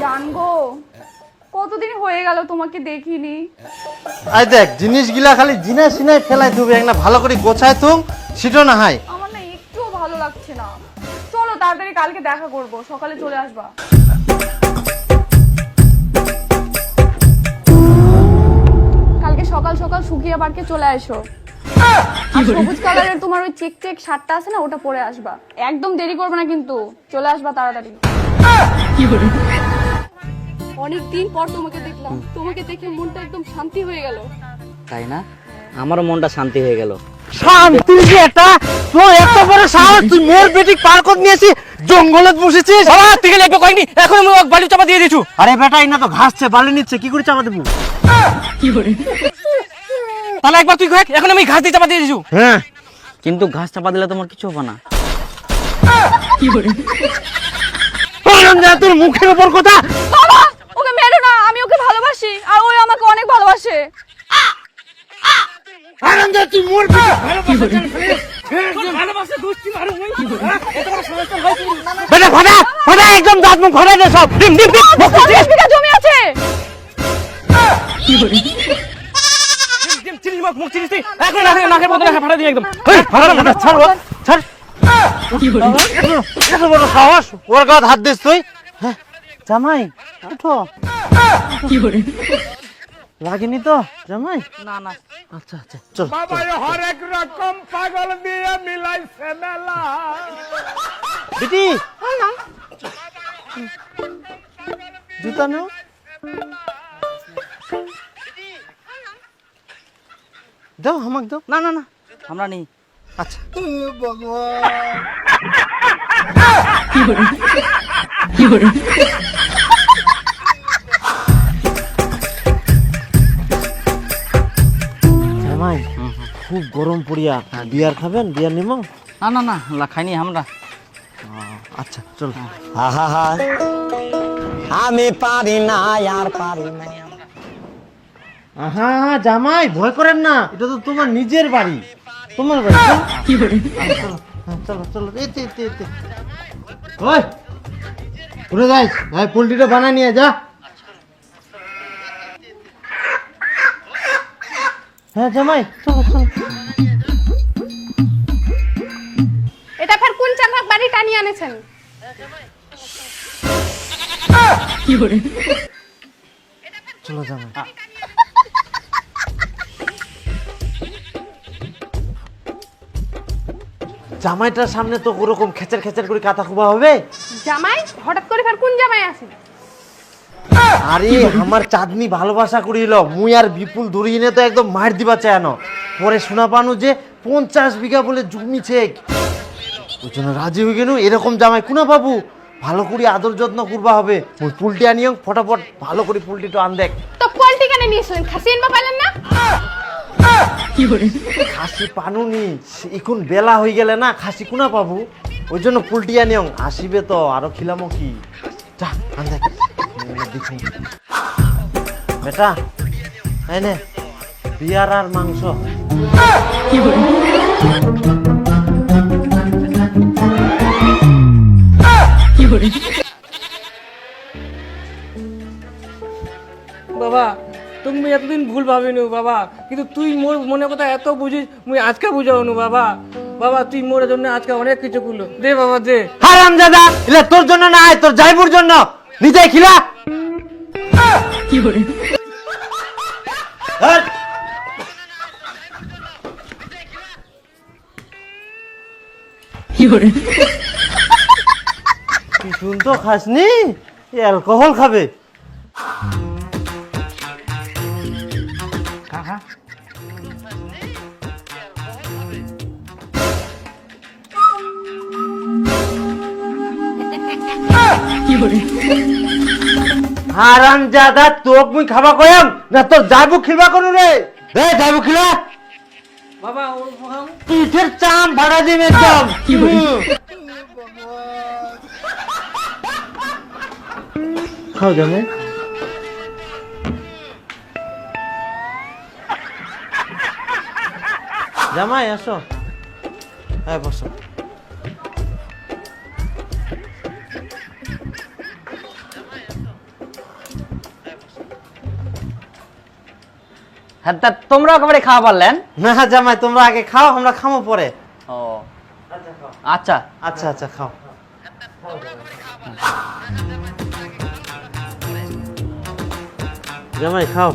জানগো কতদিন হয়ে গেল তোমাকে দেখিনি। আই দেখ জিনিসগুলা খালি জিনা সিনাই ফেলাই দিবে একটা ভালো করে গোছায় তুম সেটা না হয়। আমার না একটুও ভালো লাগছে না। চলো তাড়াতাড়ি কালকে দেখা করব, সকালে চলে আসবা। কালকে সকাল সকাল সুকিয়া পার্কে চলে আসো। আর সবুজ কালারের তোমার ওই চেক চেক শার্টটা আছে না, ওটা পরে আসবা। একদম দেরি করবে না কিন্তু, চলে আসবা তাড়াতাড়ি। অনেকদিন পর তোমাকে দেখলাম, তোমাকে দেখে মনটা একদম শান্তি হয়ে গেল। তাই না? আমারও মনটা শান্তি হয়ে গেল। শান্তি যে এটা তোর এত বড় সাহস, তুই মোর বেটি পার্কত নিয়েছি জঙ্গলে বসেছিস। বাবা থেকে লাগবে কয়েকনি, এখন আমি বাড়ি চাপা দিয়ে দিছু। আরে বেটা ইনা তো ঘাসছে বালি নিচ্ছে, কি করে চাপা দেবো? তাহলে একবার তুই কয়েক, এখন আমি ঘাস দিয়ে চাপা দিয়ে দিছু। হ্যাঁ কিন্তু ঘাস চাপা দিলে তোমার কিছু হবে না। তোর মুখের উপর কথা। বাবা ওকে মেরো না, আমি ওকে ভালোবাসি আর ওই আমাকে অনেক ভালোবাসে। আনন্দ তুই মোর বেটা ফাটা ফাটা একদম দাঁত মুখ ফাটা দে সব। ডিম ডিম ডিম 50 বিঘা জমি আছে। চিনিস মুখ মুখ চিনিস তুই, এখন নাকের মধ্যে ফাটা দিয়ে একদম। এই ফাটা ফাটা ছাড় ও, ছাড়। এত বড় সাহস, ওর গায়ে হাত দিস তুই? হ্যাঁ জামাই উঠো। লাগেনি তো জামাই? না না, আচ্ছা আচ্ছা চল। বাবা হরেক রকম পাগল দিয়ে মিলাইছে মেলা। বেটি জুতা নাও। দাও আমাকে দাও। না না না, আমরা নেই। আচ্ছা জামাই খুব গরম পড়িয়া, বিয়ার খাবেন? বিয়ার নিমো? না না না, খাইনি আমরা। আচ্ছা চল। আমি পারি না আর পারি না। আহা জামাই ভয় করেন না, এটা তো তোমার নিজের বাড়ি, তোমার বাড়ি। কি করে? চলো চলো এতে এতে এতে। ওই উড়ে যাই, ভাই পোল্ট্রিটা বানায় নিয়ে যা। হ্যাঁ জামাই চলো চলো। এটা ফের কোন চামাক বাড়ি টানিয়ে আনেছেন? চলো জামাই। জামাইটার সামনে তো ওরকম খেচার খেচার করে কাতা খুবা হবে। জামাই হঠাৎ করে ফের কোন জামাই আছে? আরে আমার চাঁদনি ভালোবাসা করিল, মুই আর বিপুল ধরিয়ে তো একদম মার দিবা চায়ানো। পরে শোনা পানো যে 50 বিঘা বলে জমি ছেক, ওই জন্য রাজি হয়ে গেল। এরকম জামাই কুনা বাবু ভালো করে আদর যত্ন করবা হবে। ওই পুলটি আনিও ফটাফট ভালো করে পুলটিটা আন দেখ। তো পোল্ট্রি কেন নিয়েছিলেন? খাসি এনবা পাইলেন না? খাসি পানুনি, এখন বেলা হয়ে গেলে না খাসি কুনা পাবো, ওই জন্য পুলটি আনিও। আসিবে তো আরো খিলামো কি, যা আন দেখ। দেখুন বেটা এই নে বিয়ার আর মাংস। বাবা তুমি এতদিন ভুল ভাবিনু বাবা, কিন্তু তুই মোর মনের কথা এত বুঝিস, মুই আজকে বুঝাওনু বাবা। বাবা তুই মোর জন্য আজকে অনেক কিছু করলো, দে বাবা দে। হারাম দাদা, এলে তোর জন্য না, তোর যাইবুর জন্য নিজে খিলা। কি করে তুই শুন তো খাসনি, অ্যালকোহল খাবে। হারাম জাদা, তোক মুই খাবা কয়াম না তোর যাইবু খিলবা কোন রে? রে যাইবু খিলা বাবা পিঠের চাম ভাড়া দিবে একদম। খাও জামাই। জামাই আসো, হ্যাঁ বসো। হ্যাঁ তা তোমরা একেবারে খাওয়া পারলেন? না জামাই, তোমরা আগে খাও, আমরা খামো পরে। ও আচ্ছা। আচ্ছা আচ্ছা, খাও। জামাই খাও।